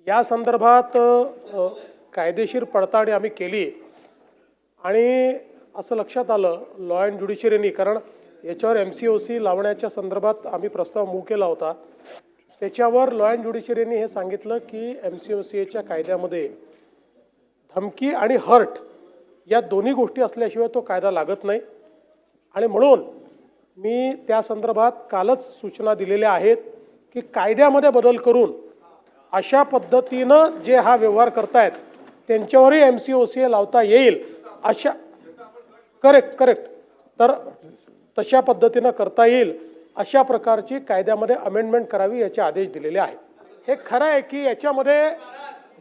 या संदर्भात कायदेशीर पडताळणी आम्ही केली आणि असं लक्षात आलं लॉ अँड ज्युडिशरीनी, कारण याच्यावर MCOC लावण्याच्या संदर्भात आम्ही प्रस्ताव मूव्ह केला होता। त्याच्यावर लॉ अँड ज्युडिशरीनी हे सांगितलं की MCOCच्या कायद्यामध्ये धमकी आणि हर्ट या दोन्ही गोष्टी असल्याशिवाय तो कायदा लागत नाही आणि म्हणून मी त्या संदर्भात कालच सूचना दिलेल्या आहेत की कायद्यामध्ये बदल करून अशा पद्धतीनं जे हा व्यवहार करतायत त्यांच्यावरही MCOC लावता येईल अशा करेक्ट तर तशा पद्धतीनं करता येईल अशा प्रकारची कायद्यामध्ये अमेंडमेंट करावी याचे आदेश दिलेले आहेत। हे खरं आहे की याच्यामध्ये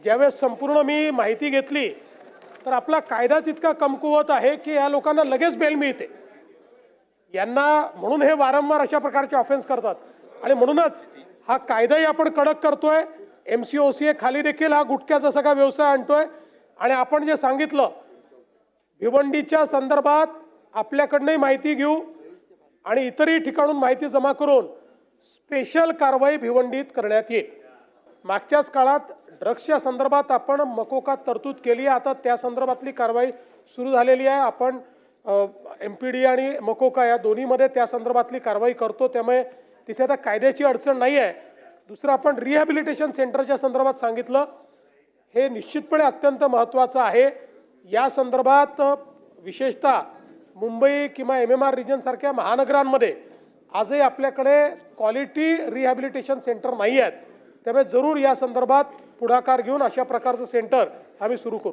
ज्यावेळेस संपूर्ण मी माहिती घेतली तर आपला कायदाच इतका कमकुवत आहे की या लोकांना लगेच बेल मिळते, यांना म्हणून हे वारंवार अशा प्रकारचे ऑफेन्स करतात आणि म्हणूनच हा कायदाही आपण कडक करतोय। MCOC खाली देखील हा गुटख्याचा सगळा व्यवसाय आणतोय आणि आपण जे सांगितलं भिवंडीच्या संदर्भात आपल्याकडनंही माहिती घेऊ आणि इतरही ठिकाणून माहिती जमा करून स्पेशल कारवाई भिवंडीत करण्यात येईल। मागच्याच काळात ड्रग्सच्या संदर्भात आपण मकोकात तरतूद केली आहे, आता त्या संदर्भातली कारवाई सुरू झालेली आहे। आपण MPD आणि मकोका या दोन्हीमध्ये त्या संदर्भातली कारवाई करतो, त्यामुळे तिथे आता कायद्याची अडचण नाही आहे। दुसरं आपण रिहॅबिलिटेशन सेंटरच्या संदर्भात सांगितलं, हे निश्चितपणे अत्यंत महत्त्वाचं आहे। या संदर्भात विशेषतः मुंबई किंवा MMR रिजन सारख्या महानगरांमध्ये आजही आपल्याकडे क्वालिटी रिहॅबिलिटेशन सेंटर नाही आहेत, त्यामुळे जरूर या संदर्भात पुढाकार घेऊन अशा प्रकारचं सेंटर आम्ही सुरू करू।